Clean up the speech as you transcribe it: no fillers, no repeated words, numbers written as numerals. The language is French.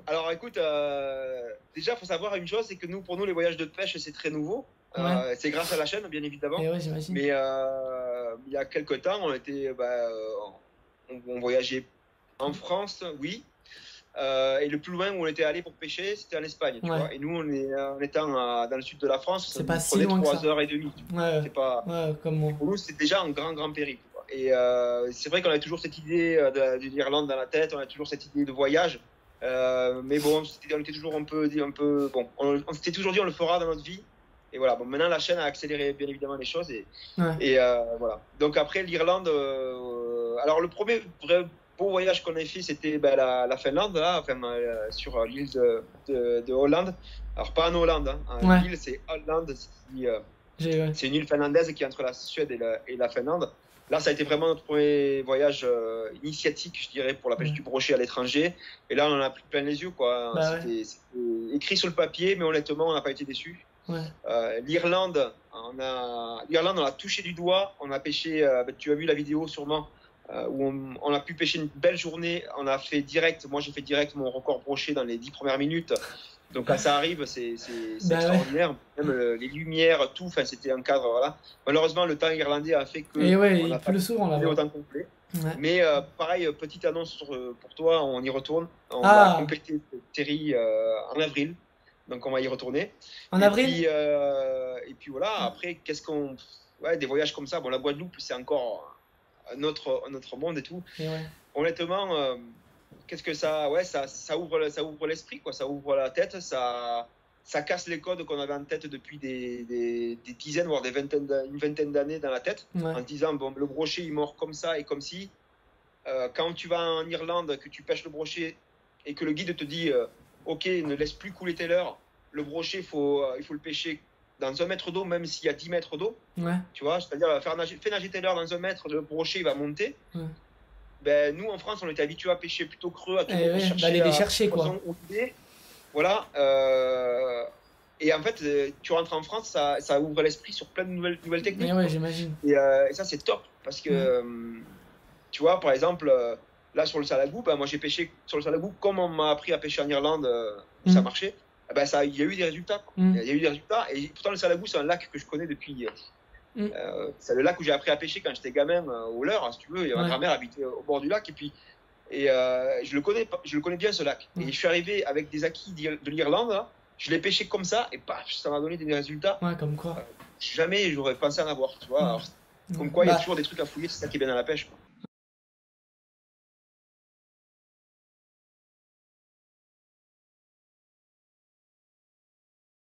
Alors écoute, déjà, il faut savoir une chose, c'est que pour nous, les voyages de pêche, c'est très nouveau. Ouais. C'est grâce à la chaîne, bien évidemment. Et ouais, j'imagine. Mais il y a quelques temps, on voyageait en France, oui. Et le plus loin où on était allé pour pêcher, c'était en Espagne, tu Ouais. vois. Et nous, en étant dans le sud de la France, ça C'est pas nous si prenait loin que trois ça. heures et demie. Tu vois. Ouais. C'est pas, Ouais, comme moi. pour nous, c'était déjà un grand, grand périple, quoi. Et c'est vrai qu'on a toujours cette idée de l'Irlande dans la tête, on a toujours cette idée de voyage. Mais bon, on était toujours bon, on s'était toujours dit on le fera dans notre vie. Et voilà, bon, maintenant la chaîne a accéléré bien évidemment les choses. Ouais. Et voilà. Donc après l'Irlande, alors le premier vrai beau voyage qu'on a fait, c'était la Finlande, là, enfin, sur l'île de Hollande. Alors pas en Hollande, hein. Ouais. L'île c'est Hollande, Ouais. c'est une île finlandaise qui est entre la Suède et la Finlande. Là, ça a été vraiment notre premier voyage initiatique, je dirais, pour la pêche Ouais. du brochet à l'étranger. Et là, on en a pris plein les yeux, quoi. Bah ouais. C'était écrit sur le papier, mais honnêtement, on n'a pas été déçus. Ouais. L'Irlande, on a touché du doigt. On a pêché, tu as vu la vidéo sûrement, où on a pu pêcher une belle journée. On a fait direct, moi j'ai fait direct mon record brochet dans les 10 premières minutes. Donc quand ça arrive, c'est Bah extraordinaire. Même les lumières, tout, enfin, c'était un cadre, voilà. Malheureusement, le temps irlandais a fait que Et ouais, on il n'a pas pleut pu souvent compléter là-bas. autant complet. Ouais. Mais pareil, petite annonce pour toi, on y retourne. On va Ah, compléter cette série en avril. Donc on va y retourner. en Et avril? puis voilà, après, ouais, des voyages comme ça. Bon, la Guadeloupe, c'est encore un autre monde et tout. Et ouais. Honnêtement, qu'est-ce que ça, ouais, ça ouvre l'esprit, quoi. Ça ouvre la tête, ça casse les codes qu'on avait en tête depuis des dizaines, voire une vingtaine d'années dans la tête, Ouais. en se disant, bon, le brochet, il mord comme ça et comme si. Quand tu vas en Irlande, que tu pêches le brochet et que le guide te dit, ok, ne laisse plus couler tes leurres, le brochet, il faut le pêcher dans 1 mètre d'eau, même s'il y a 10 mètres d'eau. Ouais. Tu vois, c'est-à-dire, fais nager tes leurres dans 1 mètre, le brochet, il va monter. Ouais. Ben, nous, en France, on était habitués à pêcher plutôt creux, à toujours Et ouais, chercher d'aller les la chercher quoi. poisson ouvrier. Voilà. Et en fait, tu rentres en France, ça ouvre l'esprit sur plein de nouvelles techniques. Et ouais, Quoi. j'imagine. Et ça, c'est top. Parce que, tu vois, par exemple, là, sur le Salagou, ben, moi, j'ai pêché sur le Salagou comme on m'a appris à pêcher en Irlande, où ça marchait. Ben, il y a eu des résultats. Quoi. Il y a eu des résultats. Et pourtant, le Salagou, c'est un lac que je connais depuis. C'est le lac où j'ai appris à pêcher quand j'étais gamin au leurre, si tu veux. Et ma grand-mère habitait au bord du lac. Et je le connais bien, ce lac. Et je suis arrivé avec des acquis de l'Irlande. Là. Je l'ai pêché comme ça. Et paf, ça m'a donné des résultats. Ouais, comme quoi. Jamais j'aurais pensé en avoir. Tu vois. Alors, comme quoi, il y a toujours des trucs à fouiller. C'est ça qui est bien dans la pêche. Quoi.